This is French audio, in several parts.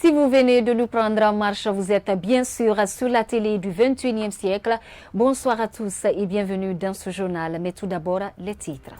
Si vous venez de nous prendre en marche, vous êtes bien sûr sur la télé du 21e siècle. Bonsoir à tous et bienvenue dans ce journal. Mais tout d'abord, les titres.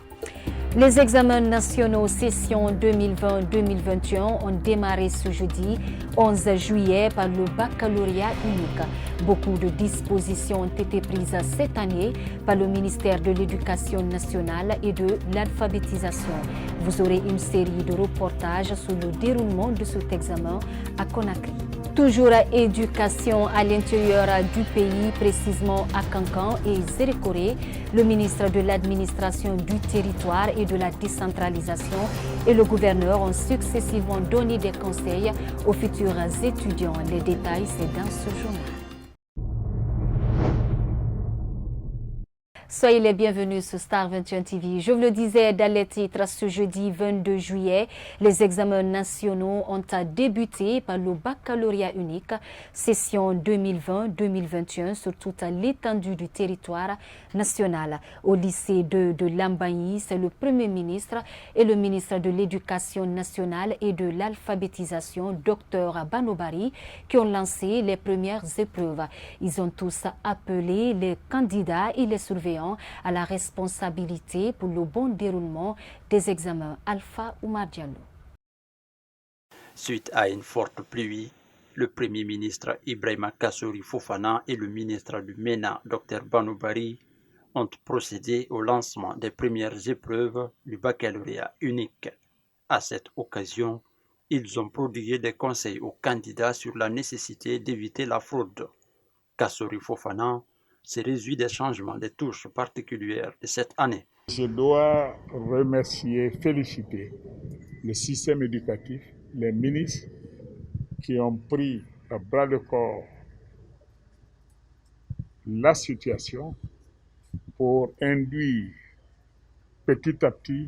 Les examens nationaux session 2020-2021 ont démarré ce jeudi 11 juillet par le baccalauréat unique. Beaucoup de dispositions ont été prises cette année par le ministère de l'Éducation nationale et de l'alphabétisation. Vous aurez une série de reportages sur le déroulement de cet examen à Conakry. Toujours éducation à l'intérieur du pays, précisément à Kankan et Zérékoré, le ministre de l'Administration du territoire et de la décentralisation et le gouverneur ont successivement donné des conseils aux futurs étudiants. Les détails, c'est dans ce journal. Soyez les bienvenus sur Star 21 TV. Je vous le disais dans les titres, ce jeudi 22 juillet, les examens nationaux ont débuté par le baccalauréat unique, session 2020-2021 sur toute l'étendue du territoire national. Au lycée de Lambaye, c'est le Premier ministre et le ministre de l'Éducation nationale et de l'alphabétisation, Dr Banobari, qui ont lancé les premières épreuves. Ils ont tous appelé les candidats et les surveillants à la responsabilité pour le bon déroulement des examens. Alpha Oumar Diallo. Suite à une forte pluie, le Premier ministre Ibrahima Kassory Fofana et le ministre du MENA, Dr Banobari, ont procédé au lancement des premières épreuves du baccalauréat unique. À cette occasion, ils ont prodigué des conseils aux candidats sur la nécessité d'éviter la fraude. Kassory Fofana se réjouit des changements, des touches particulières de cette année. Je dois remercier, féliciter le système éducatif, les ministres qui ont pris à bras le corps la situation pour induire petit à petit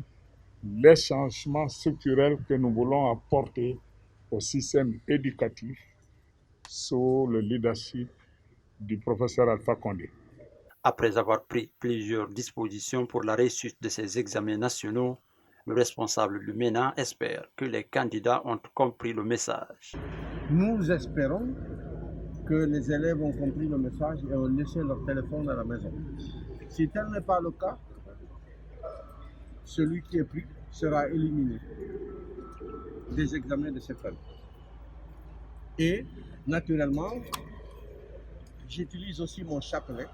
les changements structurels que nous voulons apporter au système éducatif sous le leadership du professeur Alpha Condé. Après avoir pris plusieurs dispositions pour la réussite de ces examens nationaux, le responsable du MENA espère que les candidats ont compris le message. Nous espérons que les élèves ont compris le message et ont laissé leur téléphone à la maison. Si tel n'est pas le cas, celui qui est pris sera éliminé des examens de cette année. Et naturellement, j'utilise aussi mon chapelet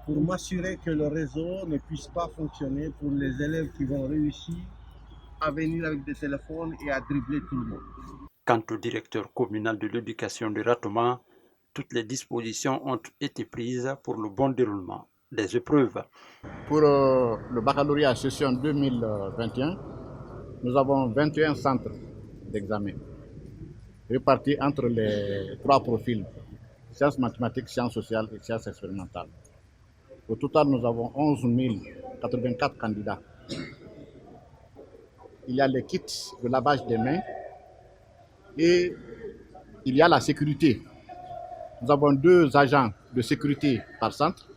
pour m'assurer que le réseau ne puisse pas fonctionner pour les élèves qui vont réussir à venir avec des téléphones et à dribbler tout le monde. Quant au directeur communal de l'éducation de Ratoma, toutes les dispositions ont été prises pour le bon déroulement des épreuves. Pour le baccalauréat session 2021, nous avons 21 centres d'examen répartis entre les trois profils, sciences mathématiques, sciences sociales et sciences expérimentales. Au total, nous avons 11 084 candidats. Il y a les kits de lavage des mains et il y a la sécurité. Nous avons 2 agents de sécurité par centre,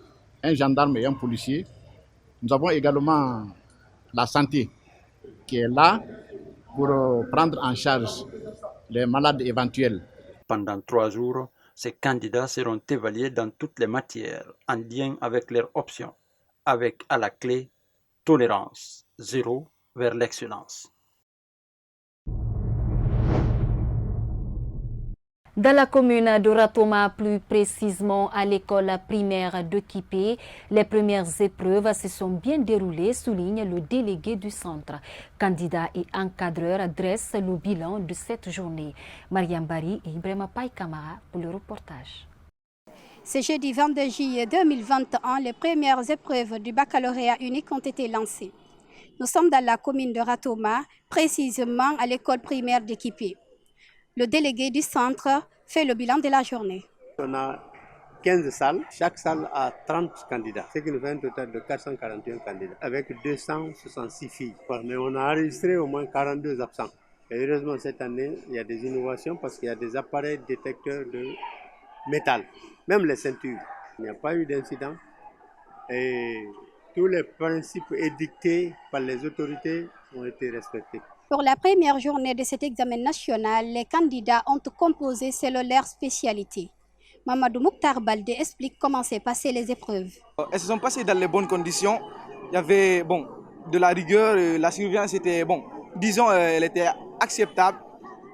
un gendarme et un policier. Nous avons également la santé qui est là pour prendre en charge les malades éventuels. Pendant 3 jours, ces candidats seront évalués dans toutes les matières en lien avec leurs options, avec à la clé tolérance zéro vers l'excellence. Dans la commune de Ratoma, plus précisément à l'école primaire de Kipé, les premières épreuves se sont bien déroulées, souligne le délégué du centre. Candidats et encadreurs dressent le bilan de cette journée. Mariam Bari et Ibrahima Paye Kamara pour le reportage. Ce jeudi 22 juillet 2021, les premières épreuves du baccalauréat unique ont été lancées. Nous sommes dans la commune de Ratoma, précisément à l'école primaire de Kipé. Le délégué du centre fait le bilan de la journée. On a 15 salles, chaque salle a 30 candidats, ce qui nous fait un total de 441 candidats, avec 266 filles. Mais on a enregistré au moins 42 absents. Et heureusement, cette année, il y a des innovations parce qu'il y a des appareils détecteurs de métal, même les ceintures. Il n'y a pas eu d'incident et tous les principes édictés par les autorités ont été respectés. Pour la première journée de cet examen national, les candidats ont composé selon leur spécialité. Mamadou Mouktar Baldé explique comment s'est passées les épreuves. Elles se sont passées dans les bonnes conditions. Il y avait de la rigueur, la surveillance était, disons, elle était acceptable.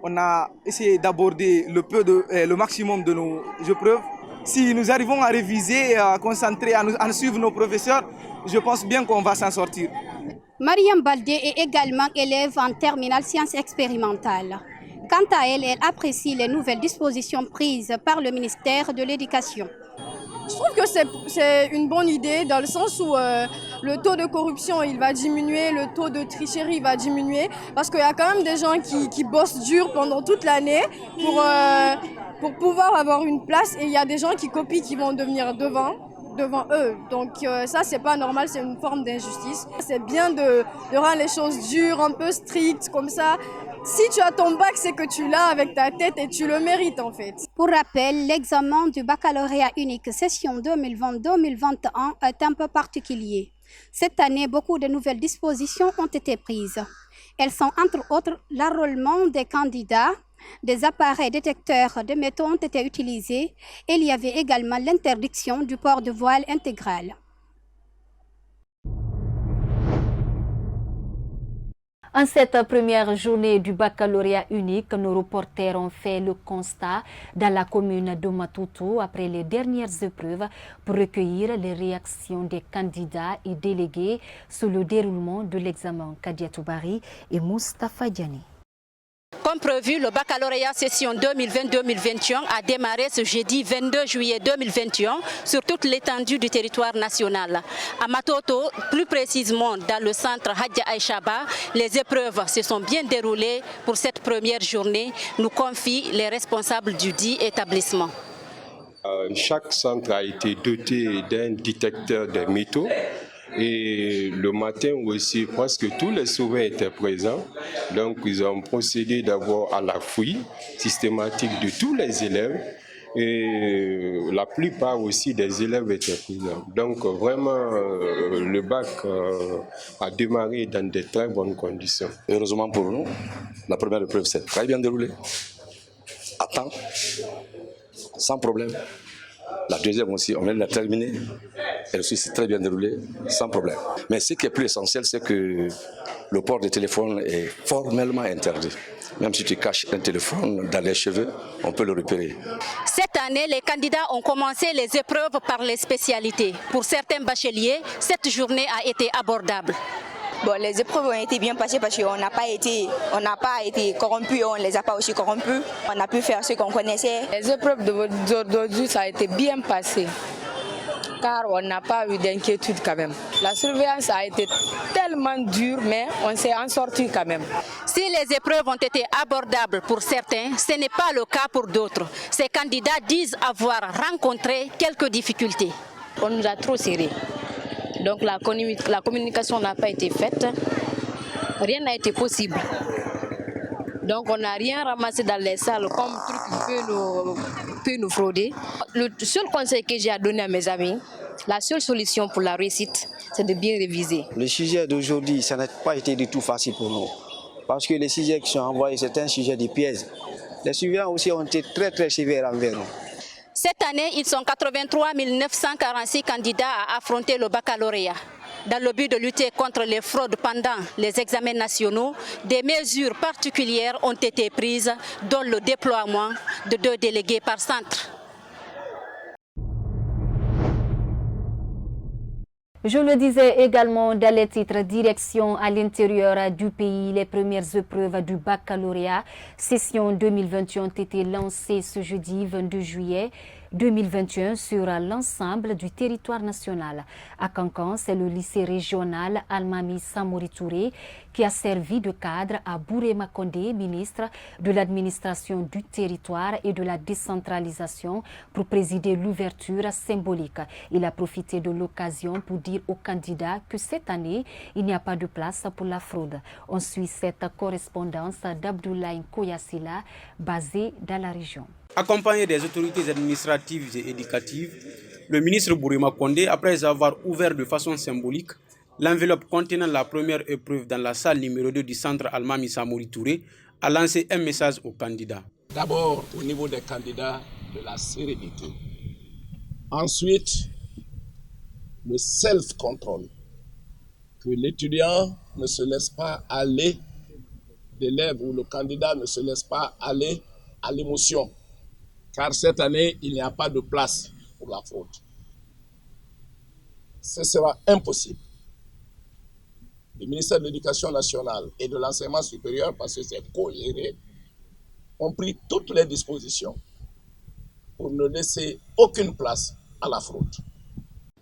On a essayé d'aborder le maximum de nos épreuves. Si nous arrivons à réviser, à concentrer, à suivre nos professeurs, je pense bien qu'on va s'en sortir. Mariam Baldé est également élève en terminale sciences expérimentales. Quant à elle, elle apprécie les nouvelles dispositions prises par le ministère de l'Éducation. Je trouve que c'est une bonne idée dans le sens où le taux de corruption il va diminuer, le taux de tricherie va diminuer parce qu'il y a quand même des gens qui bossent dur pendant toute l'année pour pouvoir avoir une place et il y a des gens qui copient qui vont devenir devant eux. Donc ça, c'est pas normal, c'est une forme d'injustice. C'est bien de rendre les choses dures, un peu strictes, comme ça. Si tu as ton bac, c'est que tu l'as avec ta tête et tu le mérites en fait. Pour rappel, l'examen du baccalauréat unique session 2020-2021 est un peu particulier. Cette année, beaucoup de nouvelles dispositions ont été prises. Elles sont entre autres l'enrôlement des candidats, des appareils détecteurs de métaux ont été utilisés et il y avait également l'interdiction du port de voile intégral. En cette première journée du baccalauréat unique, nos reporters ont fait le constat dans la commune de Matuto après les dernières épreuves pour recueillir les réactions des candidats et délégués sur le déroulement de l'examen. Kadia Toubari et Moustapha Diani. Comme prévu, le baccalauréat session 2020-2021 a démarré ce jeudi 22 juillet 2021 sur toute l'étendue du territoire national. À Matoto, plus précisément dans le centre Hadja Aïchaba, les épreuves se sont bien déroulées pour cette première journée, nous confient les responsables du dit établissement. Chaque centre a été doté d'un détecteur de métaux. Et le matin aussi, presque tous les surveillants étaient présents. Donc, ils ont procédé d'abord à la fouille systématique de tous les élèves. Et la plupart aussi des élèves étaient présents. Donc, vraiment, le bac a démarré dans de très bonnes conditions. Heureusement pour nous, la première épreuve s'est très bien déroulée. À temps, sans problème. La deuxième aussi, on vient de la terminer. Elle aussi s'est très bien déroulée, sans problème. Mais ce qui est plus essentiel, c'est que le port de téléphone est formellement interdit. Même si tu caches un téléphone dans les cheveux, on peut le repérer. Cette année, les candidats ont commencé les épreuves par les spécialités. Pour certains bacheliers, cette journée a été abordable. Bon, les épreuves ont été bien passées parce qu'on n'a pas été corrompus, on ne les a pas aussi corrompus. On a pu faire ce qu'on connaissait. Les épreuves d'aujourd'hui, ça a été bien passé, car on n'a pas eu d'inquiétude quand même. La surveillance a été tellement dure, mais on s'est en sorti quand même. Si les épreuves ont été abordables pour certains, ce n'est pas le cas pour d'autres. Ces candidats disent avoir rencontré quelques difficultés. On nous a trop serrés. Donc la communication n'a pas été faite, rien n'a été possible. Donc on n'a rien ramassé dans les salles comme truc qui peut nous frauder. Le seul conseil que j'ai à donner à mes amis, la seule solution pour la réussite, c'est de bien réviser. Le sujet d'aujourd'hui, ça n'a pas été du tout facile pour nous. Parce que les sujets qui sont envoyés, c'est un sujet de pièges. Les surveillants aussi ont été très très sévères envers nous. Cette année, ils sont 83 946 candidats à affronter le baccalauréat. Dans le but de lutter contre les fraudes pendant les examens nationaux, des mesures particulières ont été prises, dont le déploiement de 2 délégués par centre. Je le disais également dans les titres, direction à l'intérieur du pays. Les premières épreuves du baccalauréat session 2021 ont été lancées ce jeudi 22 juillet 2021 sur l'ensemble du territoire national. À Kankan, c'est le lycée régional Almami Samori Touré qui a servi de cadre à Bourema Condé, ministre de l'administration du territoire et de la décentralisation, pour présider l'ouverture symbolique. Il a profité de l'occasion pour dire aux candidats que cette année, il n'y a pas de place pour la fraude. On suit cette correspondance d'Abdoulaye Koyassila, basée dans la région. Accompagné des autorités administratives et éducatives, le ministre Bourima Condé, après avoir ouvert de façon symbolique l'enveloppe contenant la première épreuve dans la salle numéro 2 du centre Almami Samori Touré, a lancé un message aux candidats. D'abord, au niveau des candidats, de la sérénité. Ensuite, le self-control. Que l'étudiant ne se laisse pas aller, l'élève ou le candidat ne se laisse pas aller à l'émotion. Car cette année, il n'y a pas de place pour la fraude. Ce sera impossible. Le ministère de l'Éducation nationale et de l'enseignement supérieur, parce que c'est co-géré, ont pris toutes les dispositions pour ne laisser aucune place à la fraude.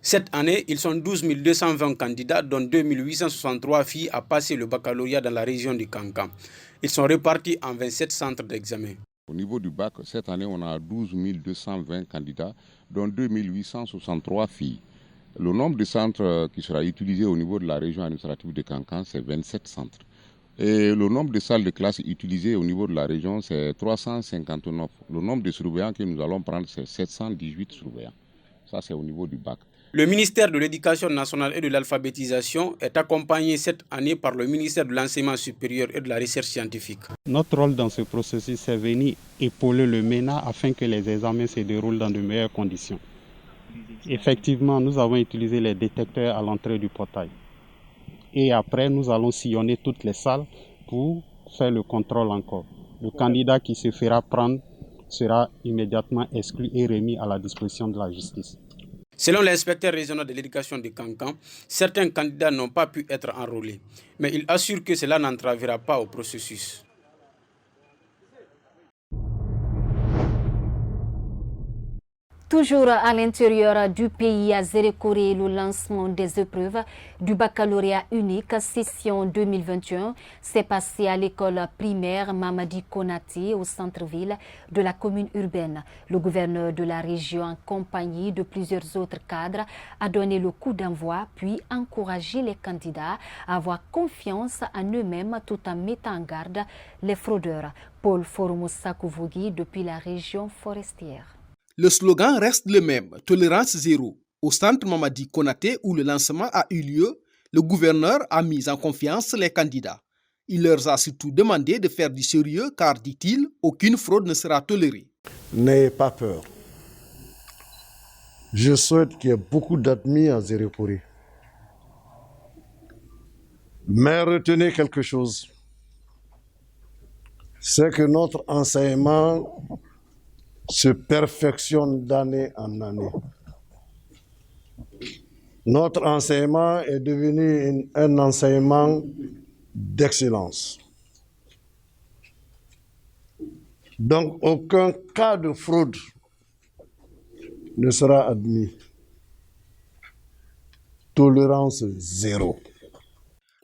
Cette année, ils sont 12 220 candidats, dont 2 863 filles à passer le baccalauréat dans la région du Kankan. Ils sont répartis en 27 centres d'examen. Au niveau du bac, cette année, on a 12 220 candidats, dont 2 863 filles. Le nombre de centres qui sera utilisé au niveau de la région administrative de Kankan, c'est 27 centres. Et le nombre de salles de classe utilisées au niveau de la région, c'est 359. Le nombre de surveillants que nous allons prendre, c'est 718 surveillants. Ça, c'est au niveau du bac. Le ministère de l'Éducation nationale et de l'alphabétisation est accompagné cette année par le ministère de l'Enseignement supérieur et de la Recherche scientifique. Notre rôle dans ce processus, c'est venir épauler le MENA afin que les examens se déroulent dans de meilleures conditions. Effectivement, nous avons utilisé les détecteurs à l'entrée du portail. Et après, nous allons sillonner toutes les salles pour faire le contrôle encore. Le candidat qui se fera prendre sera immédiatement exclu et remis à la disposition de la justice. Selon l'inspecteur régional de l'éducation de Kankan, certains candidats n'ont pas pu être enrôlés, mais il assure que cela n'entravera pas au processus. Toujours à l'intérieur du pays, à Zérékoré, le lancement des épreuves du baccalauréat unique session 2021 s'est passé à l'école primaire Mamadi Konaté au centre-ville de la commune urbaine. Le gouverneur de la région, en compagnie de plusieurs autres cadres, a donné le coup d'envoi puis encouragé les candidats à avoir confiance en eux-mêmes tout en mettant en garde les fraudeurs. Paul Formosa Kouvogui depuis la région forestière. Le slogan reste le même, tolérance zéro. Au centre Mamadi Konaté où le lancement a eu lieu, le gouverneur a mis en confiance les candidats. Il leur a surtout demandé de faire du sérieux car, dit-il, aucune fraude ne sera tolérée. N'ayez pas peur. Je souhaite qu'il y ait beaucoup d'admis à Zérékoré. Mais retenez quelque chose. C'est que notre enseignement se perfectionne d'année en année. Notre enseignement est devenu un enseignement d'excellence. Donc, aucun cas de fraude ne sera admis. Tolérance zéro.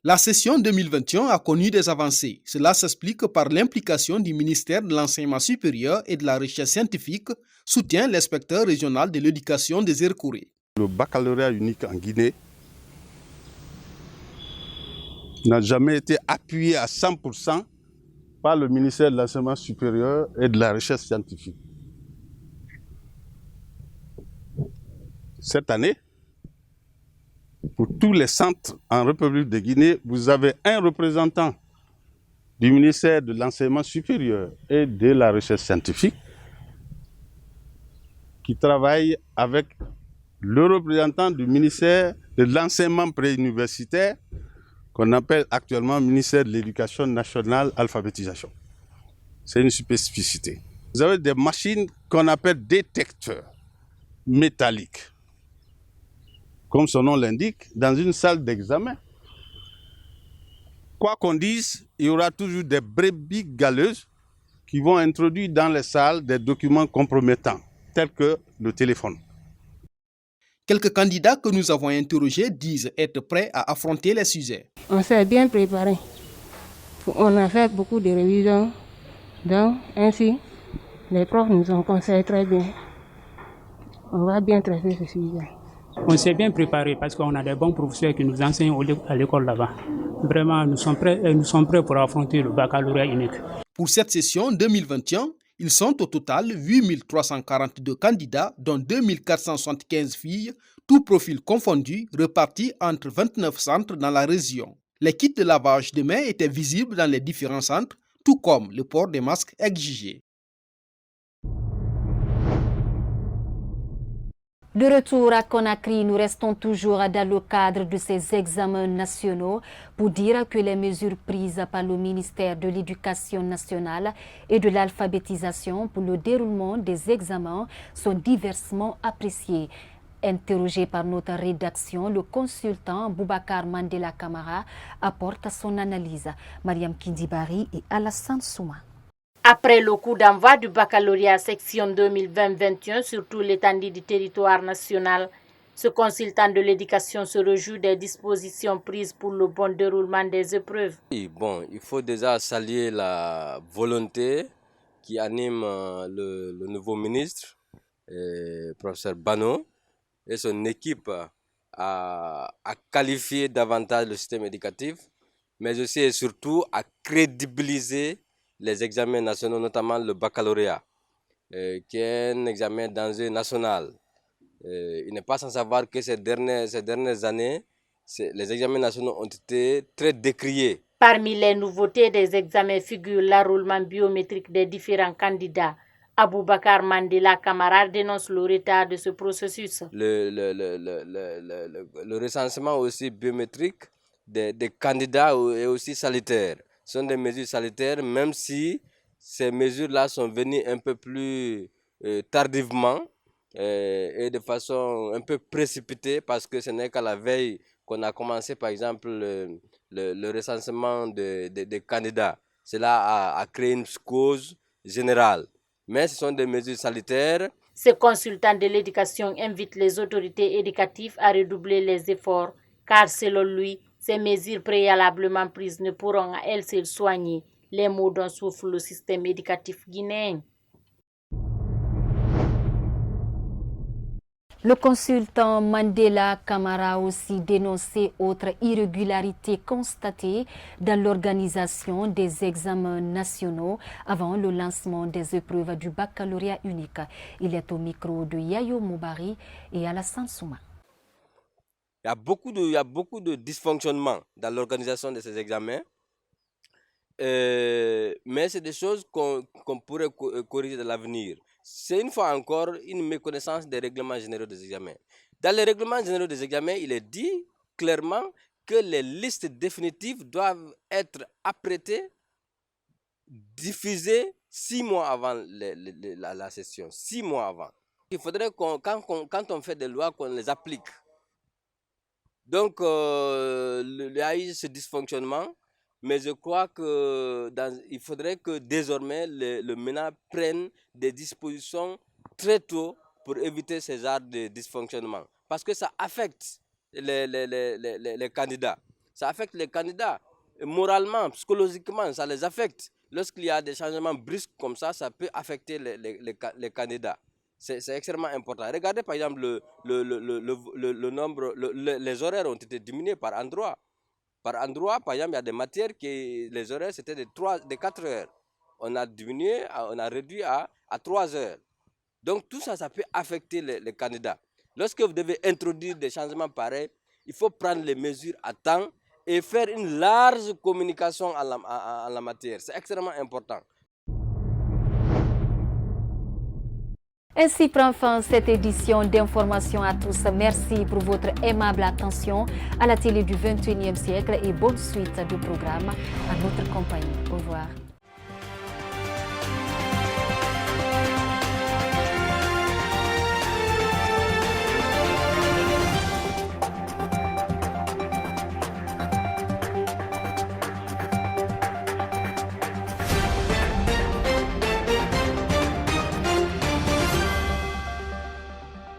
La session 2021 a connu des avancées. Cela s'explique par l'implication du ministère de l'Enseignement supérieur et de la Recherche scientifique, soutient l'inspecteur régional de l'éducation des Zérékoré. Le baccalauréat unique en Guinée n'a jamais été appuyé à 100% par le ministère de l'Enseignement supérieur et de la Recherche scientifique. Cette année, pour tous les centres en République de Guinée, vous avez un représentant du ministère de l'Enseignement supérieur et de la Recherche scientifique qui travaille avec le représentant du ministère de l'Enseignement préuniversitaire qu'on appelle actuellement ministère de l'Éducation nationale alphabétisation. C'est une spécificité. Vous avez des machines qu'on appelle détecteurs métalliques. Comme son nom l'indique, dans une salle d'examen. Quoi qu'on dise, il y aura toujours des brebis galeuses qui vont introduire dans les salles des documents compromettants, tels que le téléphone. Quelques candidats que nous avons interrogés disent être prêts à affronter les sujets. On s'est bien préparé. On a fait beaucoup de révisions. Donc, ainsi, les profs nous ont conseillé très bien. On va bien traiter ce sujet. On s'est bien préparé parce qu'on a des bons professeurs qui nous enseignent à l'école là-bas. Vraiment, nous sommes prêts pour affronter le baccalauréat unique. Pour cette session 2021, Ils sont au total 8342 candidats, dont 2475 filles, tous profils confondus, repartis entre 29 centres dans la région. Les kits de lavage de mains étaient visibles dans les différents centres, tout comme le port des masques exigé. De retour à Conakry, nous restons toujours dans le cadre de ces examens nationaux pour dire que les mesures prises par le ministère de l'Éducation nationale et de l'alphabétisation pour le déroulement des examens sont diversement appréciées. Interrogé par notre rédaction, le consultant Boubacar Mandela Camara apporte son analyse. Mariam Kidibari et Alassane Souma. Après le coup d'envoi du baccalauréat section 2020-21 sur tout l'étendue du territoire national, ce consultant de l'éducation se réjouit des dispositions prises pour le bon déroulement des épreuves. Bon, il faut déjà saluer la volonté qui anime le nouveau ministre, professeur Bano, et son équipe à qualifier davantage le système éducatif, mais aussi et surtout à crédibiliser les examens nationaux, notamment le baccalauréat, qui est un examen d'enjeu national. Il n'est pas sans savoir que ces dernières années, les examens nationaux ont été très décriés. Parmi les nouveautés des examens figure l'enrôlement biométrique des différents candidats. Aboubacar Mandela Camara dénonce le retard de ce processus. Le recensement aussi biométrique des candidats est aussi salutaire. Ce sont des mesures salutaires, même si ces mesures-là sont venues un peu plus tardivement et de façon un peu précipitée, parce que ce n'est qu'à la veille qu'on a commencé, par exemple, le recensement des candidats. Cela a créé une cause générale. Mais ce sont des mesures salutaires. Ce consultant de l'éducation invite les autorités éducatives à redoubler les efforts, car selon lui, ces mesures préalablement prises ne pourront à elles seules soigner les maux dont souffre le système éducatif guinéen. Le consultant Mandela Camara a aussi dénoncé autres irrégularités constatées dans l'organisation des examens nationaux avant le lancement des épreuves du baccalauréat unique. Il est au micro de Yayo Moubari et Alassane Souma. Il y a beaucoup de dysfonctionnements dans l'organisation de ces examens, mais c'est des choses qu'on pourrait corriger dans l'avenir. C'est une fois encore une méconnaissance des règlements généraux des examens. Dans les règlements généraux des examens, il est dit clairement que les listes définitives doivent être apprêtées, diffusées 6 mois avant la session, 6 mois avant. Il faudrait quand on fait des lois, qu'on les applique. Donc, il y a eu ce dysfonctionnement, mais je crois qu'il faudrait que désormais le MENA prenne des dispositions très tôt pour éviter ce genre de dysfonctionnement. Parce que ça affecte les candidats. Ça affecte les candidats moralement, psychologiquement, ça les affecte. Lorsqu'il y a des changements brusques comme ça peut affecter les candidats. C'est extrêmement important. Regardez par exemple le nombre, les horaires ont été diminués par endroit. Par endroit, par exemple, il y a des matières qui les horaires c'était de 4 heures. On a diminué, on a réduit à 3 heures. Donc tout ça peut affecter les candidats. Lorsque vous devez introduire des changements pareils, il faut prendre les mesures à temps et faire une large communication en la matière. C'est extrêmement important. Ainsi prend fin cette édition d'information à tous. Merci pour votre aimable attention à la télé du 21e siècle et bonne suite de programme à notre compagnie. Au revoir.